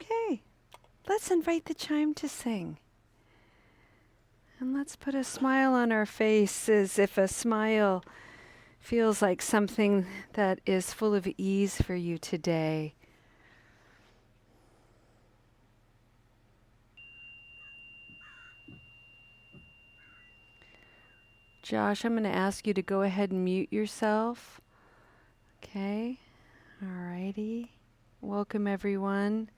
Okay, let's invite the chime to sing. And let's put a smile on our face as if a smile feels like something that is full of ease for you today. Josh, I'm going to ask you to go ahead and mute yourself. Okay, alrighty. Welcome everyone.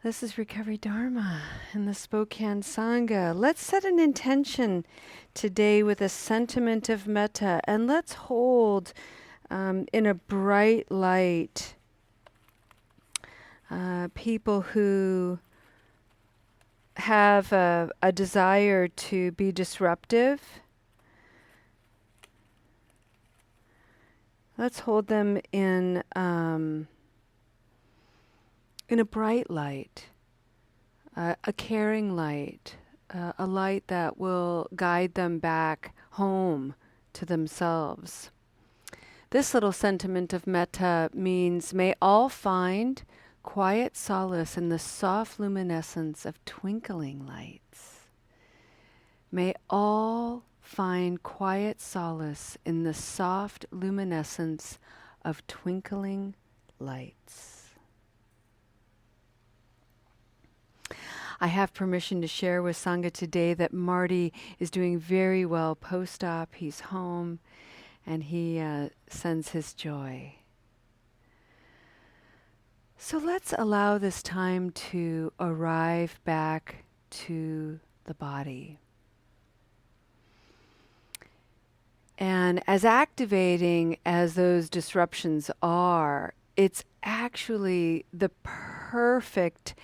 This is Recovery Dharma in the Spokane Sangha. Let's set an intention today with a sentiment of metta, and let's hold in a bright light people who have a desire to be disruptive. Let's hold them in a bright light, a caring light, a light that will guide them back home to themselves. This little sentiment of metta means, may all find quiet solace in the soft luminescence of twinkling lights. May all find quiet solace in the soft luminescence of twinkling lights. I have permission to share with Sangha today that Marty is doing very well post-op. He's home and he sends his joy. So let's allow this time to arrive back to the body. And as activating as those disruptions are, it's actually the perfect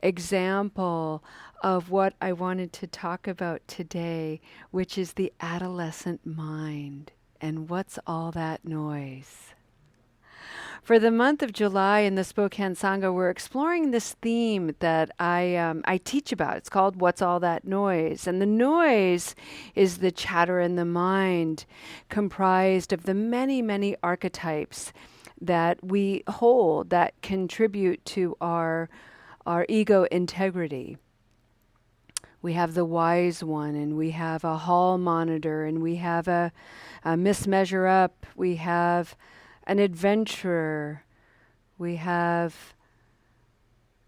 example of what I wanted to talk about today, which is the adolescent mind and what's all that noise. For the month of July in the Spokane Sangha, we're exploring this theme that I teach about. It's called What's All That Noise? And the noise is the chatter in the mind, comprised of the many, many archetypes that we hold that contribute to our ego integrity. We have the wise one, and we have a hall monitor, and we have a mismeasure up, we have an adventurer, we have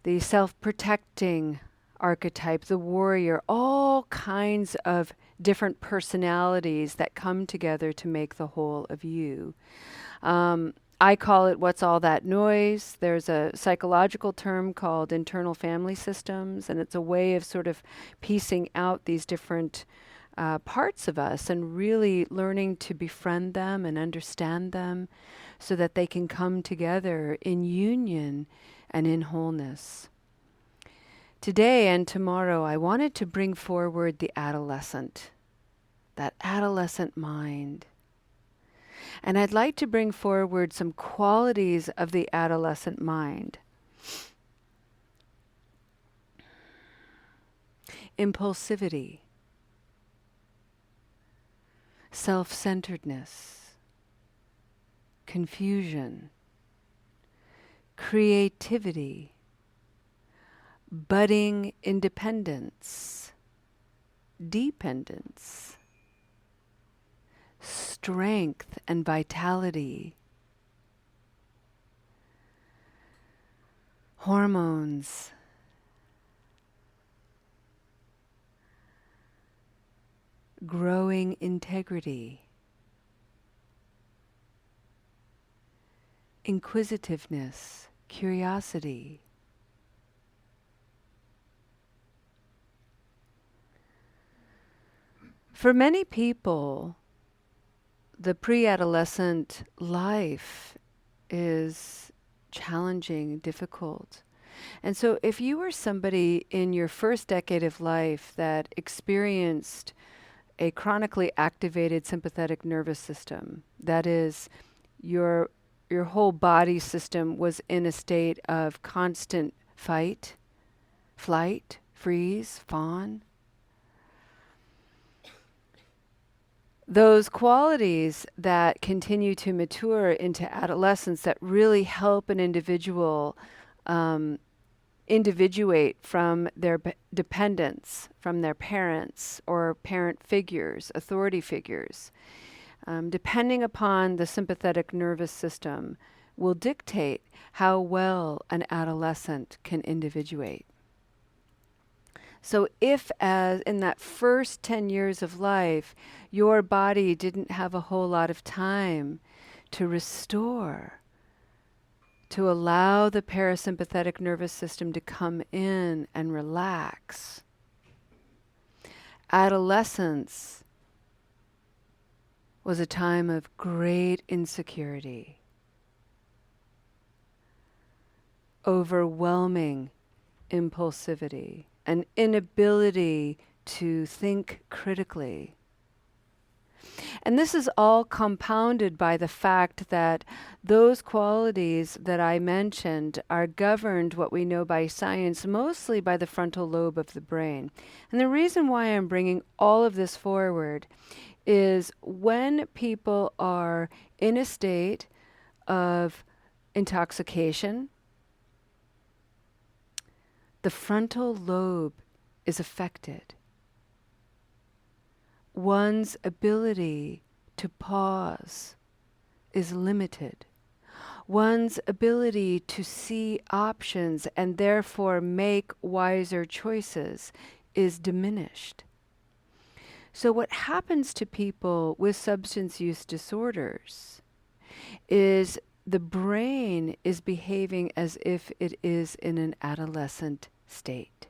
the self-protecting archetype, the warrior, all kinds of different personalities that come together to make the whole of you. I call it what's all that noise. There's a psychological term called internal family systems, and it's a way of sort of piecing out these different parts of us and really learning to befriend them and understand them so that they can come together in union and in wholeness. Today and tomorrow, I wanted to bring forward the adolescent, that adolescent mind. And I'd like to bring forward some qualities of the adolescent mind. Impulsivity, self-centeredness, confusion, creativity, budding independence, dependence, strength and vitality, hormones, growing integrity, inquisitiveness, curiosity. For many people, the pre-adolescent life is challenging, difficult. And so if you were somebody in your first decade of life that experienced a chronically activated sympathetic nervous system, that is, your whole body system was in a state of constant fight, flight, freeze, fawn, those qualities that continue to mature into adolescence that really help an individual um, individuate from their dependents, from their parents or parent figures, authority figures. Depending upon the sympathetic nervous system, will dictate how well an adolescent can individuate. So if as in that first 10 years of life, your body didn't have a whole lot of time to restore, to allow the parasympathetic nervous system to come in and relax, adolescence was a time of great insecurity, overwhelming impulsivity, an inability to think critically. And this is all compounded by the fact that those qualities that I mentioned are governed, what we know by science, mostly by the frontal lobe of the brain. And the reason why I'm bringing all of this forward is when people are in a state of intoxication, the frontal lobe is affected. One's ability to pause is limited. One's ability to see options and therefore make wiser choices is diminished. So what happens to people with substance use disorders is the brain is behaving as if it is in an adolescent state.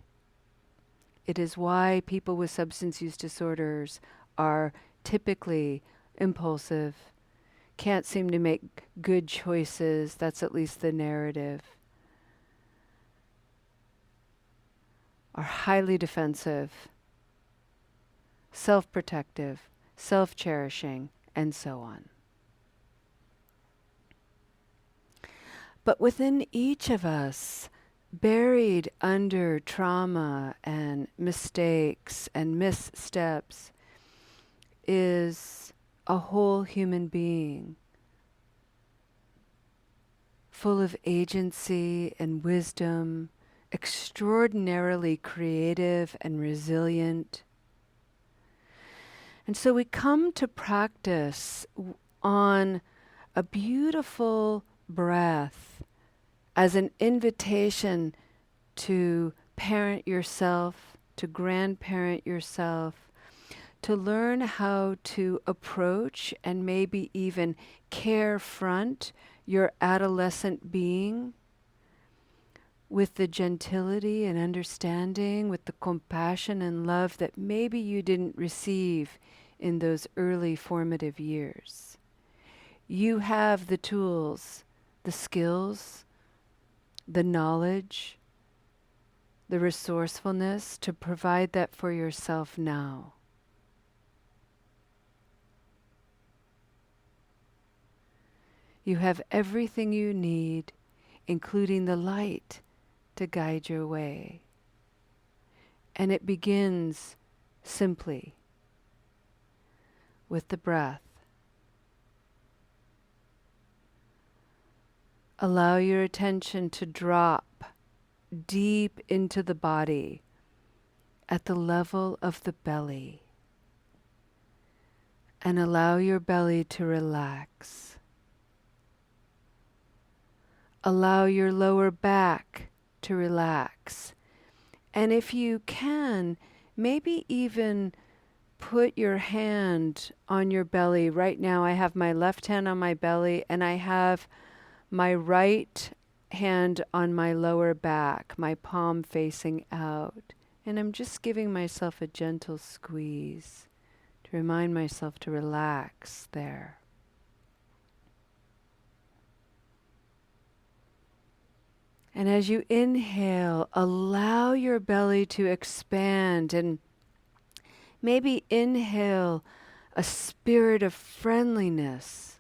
It is why people with substance use disorders are typically impulsive, can't seem to make good choices, that's at least the narrative, are highly defensive, self-protective, self-cherishing, and so on. But within each of us, buried under trauma and mistakes and missteps, is a whole human being, full of agency and wisdom, extraordinarily creative and resilient. And so we come to practice on a beautiful breath as an invitation to parent yourself, to grandparent yourself, to learn how to approach and maybe even carefront your adolescent being with the gentility and understanding, with the compassion and love that maybe you didn't receive in those early formative years. You have the tools, the skills, the knowledge, the resourcefulness to provide that for yourself now. You have everything you need, including the light, to guide your way. And it begins simply with the breath. Allow your attention to drop deep into the body at the level of the belly. And allow your belly to relax. Allow your lower back to relax. And if you can, maybe even put your hand on your belly. Right now I have my left hand on my belly and I have my right hand on my lower back, my palm facing out. And I'm just giving myself a gentle squeeze to remind myself to relax there. And as you inhale, allow your belly to expand and maybe inhale a spirit of friendliness.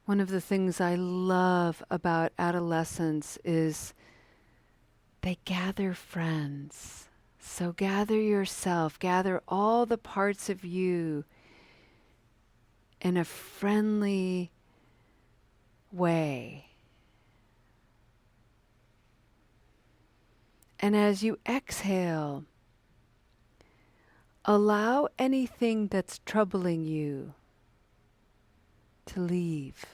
One of the things I love about adolescents is they gather friends. So gather yourself, gather all the parts of you in a friendly way. And as you exhale, allow anything that's troubling you to leave.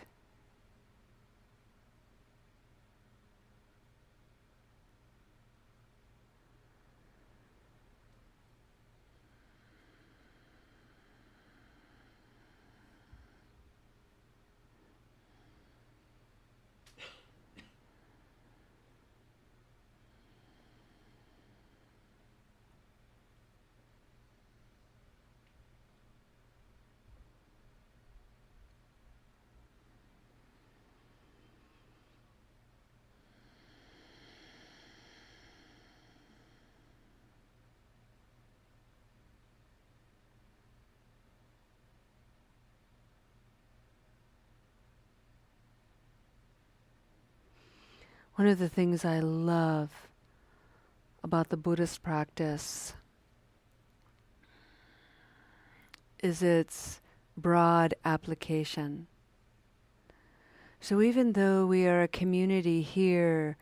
One of the things I love about the Buddhist practice is its broad application. So even though we are a community here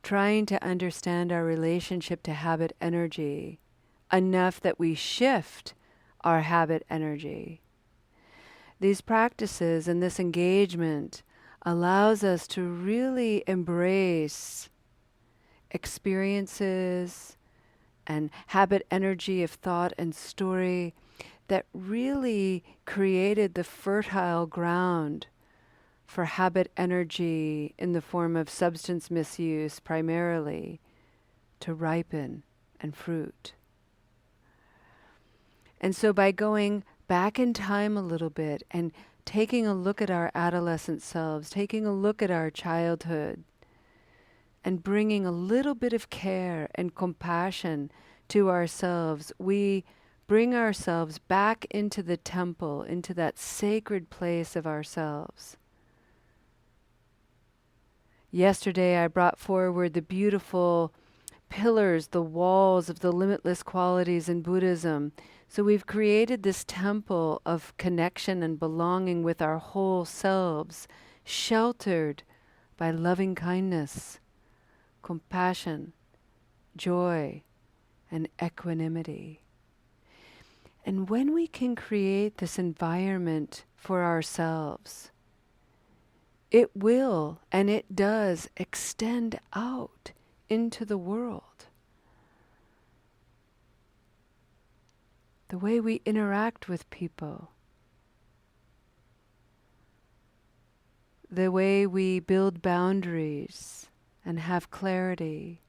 trying to understand our relationship to habit energy enough that we shift our habit energy, these practices and this engagement allows us to really embrace experiences and habit energy of thought and story that really created the fertile ground for habit energy in the form of substance misuse primarily to ripen and fruit. And so by going back in time a little bit and taking a look at our adolescent selves, taking a look at our childhood, and bringing a little bit of care and compassion to ourselves, we bring ourselves back into the temple, into that sacred place of ourselves. Yesterday I brought forward the beautiful pillars, the walls of the limitless qualities in Buddhism. So we've created this temple of connection and belonging with our whole selves, sheltered by loving kindness, compassion, joy, and equanimity. And when we can create this environment for ourselves, it will, and it does, extend out into the world. The way we interact with people, the way we build boundaries and have clarity,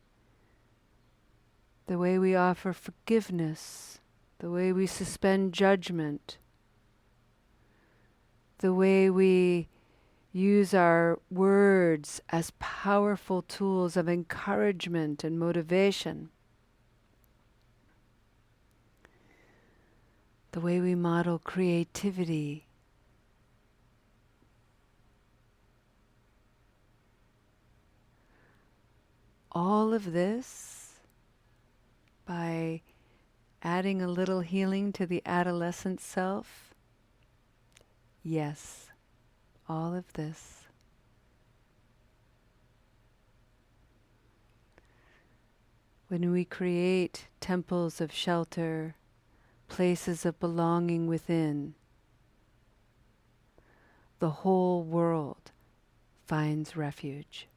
the way we offer forgiveness, the way we suspend judgment, the way we use our words as powerful tools of encouragement and motivation, the way we model creativity, all of this by adding a little healing to the adolescent self. Yes, all of this. When we create temples of shelter, places of belonging within, the whole world finds refuge.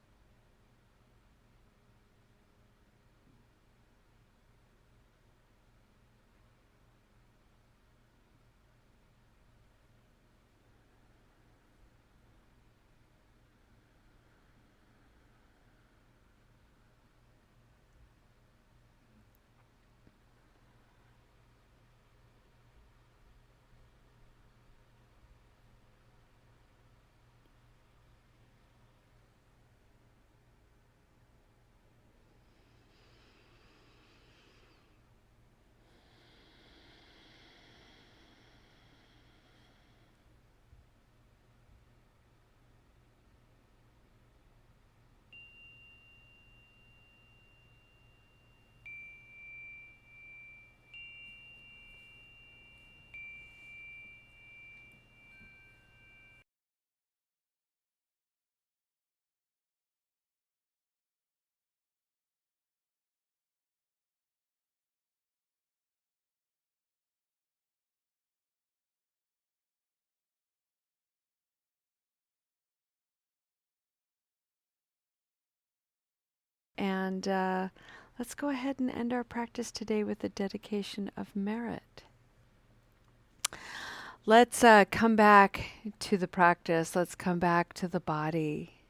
And let's go ahead and end our practice today with a dedication of merit. Let's come back to the practice. Let's come back to the body.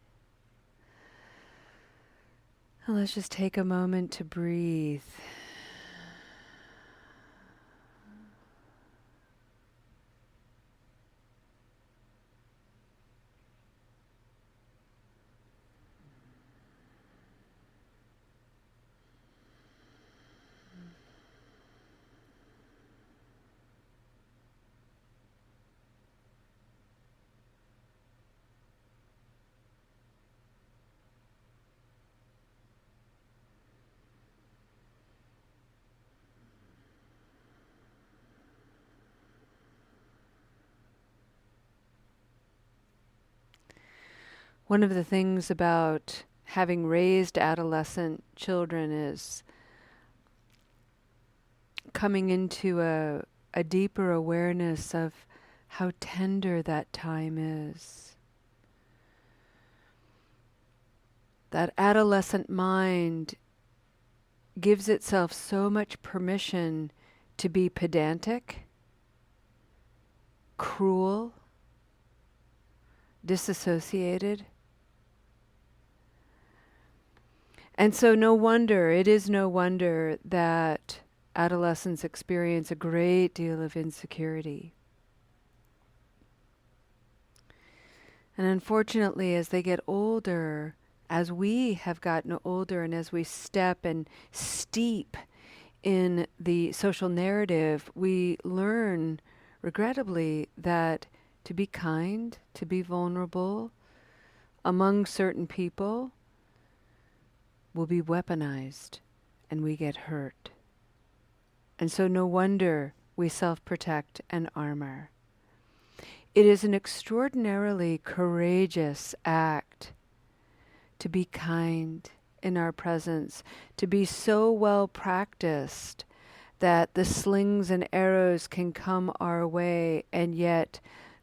And let's just take a moment to breathe. One of the things about having raised adolescent children is coming into a deeper awareness of how tender that time is. That adolescent mind gives itself so much permission to be pedantic, cruel, disassociated. And so it is no wonder that adolescents experience a great deal of insecurity. And unfortunately, as they get older, as we have gotten older and as we step and steep in the social narrative, we learn, regrettably, that to be kind, to be vulnerable among certain people will be weaponized and we get hurt. And so no wonder we self-protect and armor. It is an extraordinarily courageous act to be kind in our presence, to be so well practiced that the slings and arrows can come our way, and yet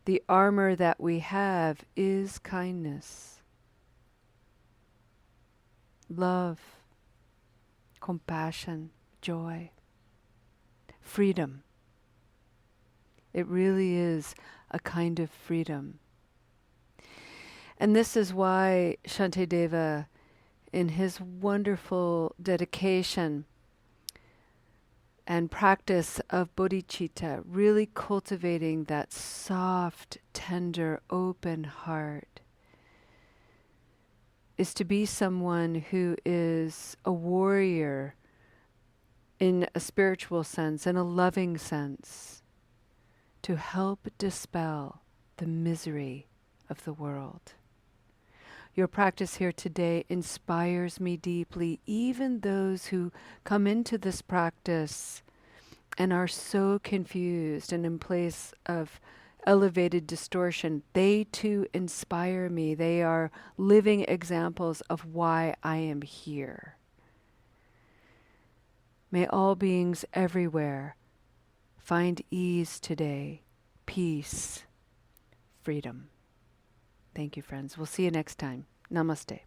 the armor that we have is kindness, love, compassion, joy, freedom. It really is a kind of freedom. And this is why Shantideva, in his wonderful dedication and practice of bodhicitta, really cultivating that soft, tender, open heart, is to be someone who is a warrior in a spiritual sense, in a loving sense, to help dispel the misery of the world. Your practice here today inspires me deeply. Even those who come into this practice and are so confused and in place of elevated distortion, they too inspire me. They are living examples of why I am here. May all beings everywhere find ease today, peace, freedom. Thank you, friends. We'll see you next time. Namaste.